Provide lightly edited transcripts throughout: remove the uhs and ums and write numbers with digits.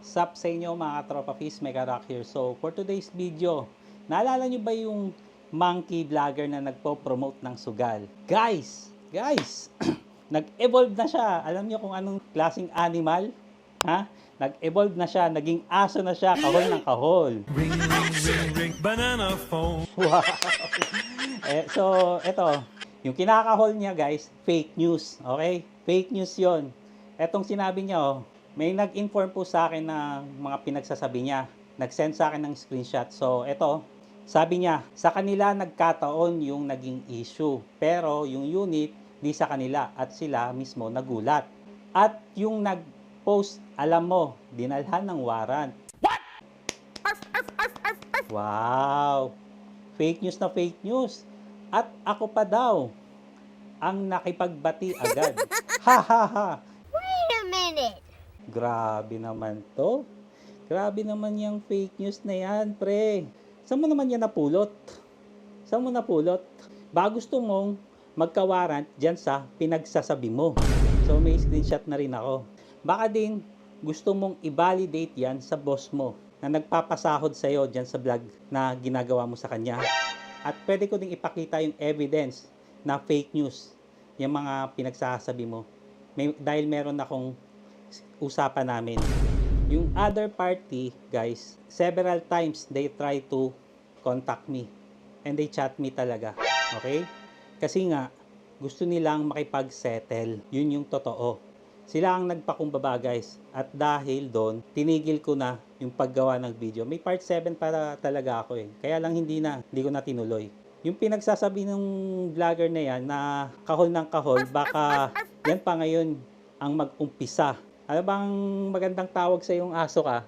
Sup sa inyo mga katropa fish, Mega Rock here. So for today's video, naalala nyo ba yung monkey vlogger na nagpo-promote ng sugal? Guys, nag-evolve na siya. Alam nyo kung anong klaseng animal? Ha? Nag-evolve na siya, naging aso na siya, kahol ng kahol. Ring, ring, ring, ring, banana phone. Wow! So, eto, yung kinakahol niya guys, fake news. Okay? Fake news yon. Etong sinabi niya, may nag-inform po sa akin ng mga pinagsasabi niya. Nag-send sa akin ng screenshot. So, eto, sabi niya, sa kanila nagkataon yung naging issue. Pero yung unit, di sa kanila at sila mismo nagulat. At yung nag-post, alam mo, dinalhan ng warrant. Wow! Fake news na fake news. At ako pa daw ang nakipagbati agad. Ha ha ha! Wait a minute. Grabe naman to. Grabe naman yung fake news na yan, pre. Saan mo naman yan napulot? Saan mo napulot? Ba gusto mong magkawarant dyan sa pinagsasabi mo. So may screenshot na rin ako. Baka din gusto mong i-validate yan sa boss mo na nagpapasahod sa'yo dyan sa vlog na ginagawa mo sa kanya. At pwede ko ding ipakita yung evidence na fake news, yung mga pinagsasabi mo. Dahil meron akong usapan namin. Yung other party, guys, several times they try to contact me. And they chat me talaga. Okay? Kasi nga, gusto nilang makipag-settle. Yun yung totoo. Sila ang nagpakumbaba guys. At dahil doon, tinigil ko na yung paggawa ng video. May part 7 para talaga ako eh. Kaya lang hindi ko na tinuloy. Yung pinagsasabi ng vlogger na yan na kahol ng kahol, baka yan pa ngayon ang mag-umpisa. Ano bang magandang tawag sa yung aso ka?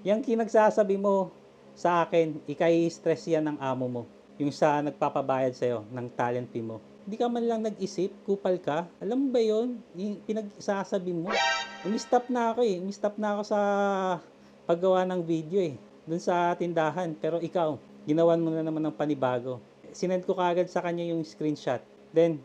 Yung kinagsasabi mo sa akin, ikai-stress yan ng amo mo. Yung sa nagpapabayad sa'yo ng talent fee mo. Hindi ka man lang nag-isip, kupal ka. Alam mo ba yun? Yung pinagsasabi mo. Umi-stop na ako eh. Umi-stop na ako sa paggawa ng video eh. Doon sa tindahan. Pero ikaw, ginawan mo na naman ng panibago. Sinend ko kagad sa kanya yung screenshot. Then,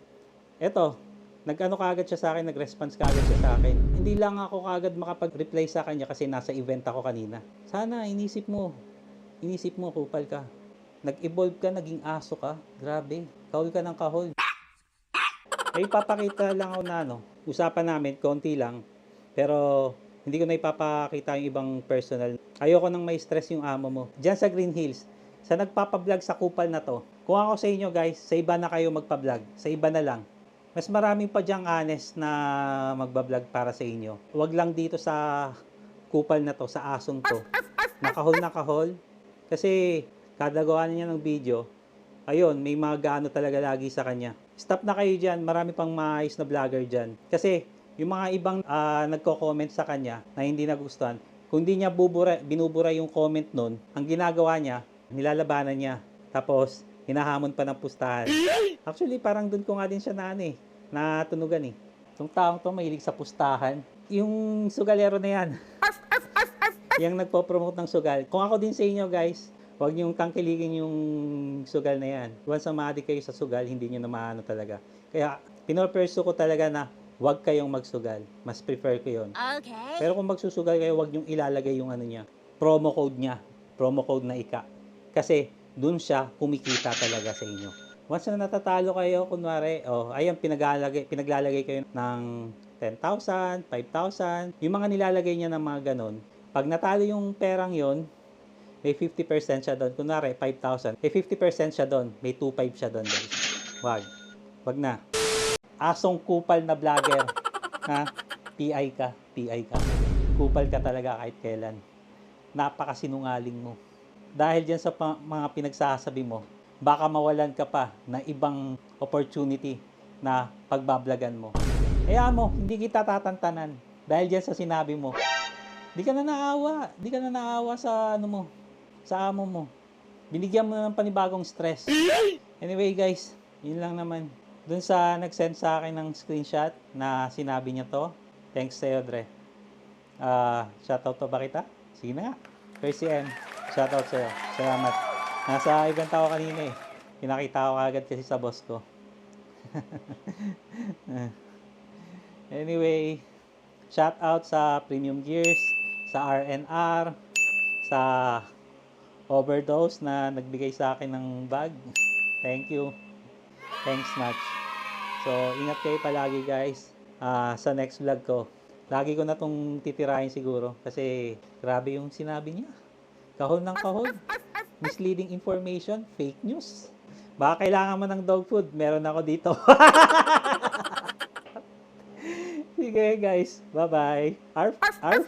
eto, nag-ano kagad siya sa akin, nag-response kagad siya sa akin. Hindi lang ako kagad makapag-reply sa kanya kasi nasa event ako kanina. Sana, inisip mo, kupal ka. Nag-evolve ka, naging aso ka. Grabe, kahol ka ng kahol. May papakita lang ako na usapan namin, konti lang. Pero hindi ko na ipapakita yung ibang personal. Ayoko nang may stress yung amo mo. Diyan sa Green Hills, sa nagpapablog sa kupal na to. Kung ako sa inyo guys, sa iba na kayo magpa-vlog. Sa iba na lang. Mas maraming pa diyang honest na magbablog para sa inyo. Huwag lang dito sa kupal na to, sa asong to. Nakahol na kahol. Kasi kada gawa niya ng video, ayun, may mga gaano talaga lagi sa kanya. Stop na kayo dyan, marami pang maayos na vlogger dyan. Kasi yung mga ibang nagko-comment sa kanya na hindi nagustuhan, kung di niya binubura yung comment nun, ang ginagawa niya, nilalabanan niya. Tapos, hinahamon pa ng pustahan. Actually, parang dun ko nga din siya natunugan eh. Itong taong to, mahilig sa pustahan. Yung sugalero na yan. Yung nagpo-promote ng sugal. Kung ako din sa inyo guys, huwag niyong tangkilikin yung sugal na yan. Once na ma-addict kayo sa sugal, hindi niyo na maano talaga. Kaya, pinoperso ko talaga na huwag kayong magsugal. Mas prefer ko yun. Okay. Pero kung magsusugal kayo, huwag niyong ilalagay yung ano niya. Promo code niya. Promo code na ika. Kasi, dun siya kumikita talaga sa inyo. Once na natatalo kayo, kunwari, ayan, pinaglalagay kayo ng 10,000, 5,000. Yung mga nilalagay niya ng mga ganon. Pag natalo yung perang yon, may 50% siya doon. Kunwari, 5,000. May 50% siya doon. May 2,500 siya doon, guys. Wag na. Asong kupal na vlogger. Ha? PI ka. Kupal ka talaga kahit kailan. Napakasinungaling mo. Dahil dyan sa mga pinagsasabi mo, baka mawalan ka pa na ibang opportunity na pagbablagan mo. Kaya mo, hindi kita tatantanan. Dahil dyan sa sinabi mo. Di ka na naawa sa sa amo mo. Binigyan mo na ng panibagong stress. Anyway guys, yun lang naman. Dun sa nag-send sa akin ng screenshot na sinabi niya to, thanks sa'yo, Dre. Shoutout to ba kita? Sige na nga. Percy M, shoutout sa'yo. Salamat. Nasa event ako kanina eh. Pinakita ko agad kasi sa boss ko. Anyway, shout out sa Premium Gears, sa RNR, sa Overdose na nagbigay sa akin ng bag. Thank you. Thanks much. So, ingat kayo palagi guys. Sa next vlog ko. Lagi ko na tong titirahin siguro kasi grabe yung sinabi niya. Kahon ng kahon. Misleading information, fake news. Baka kailangan mo ng dog food, meron ako dito. Sige guys, bye-bye. Arf, arf.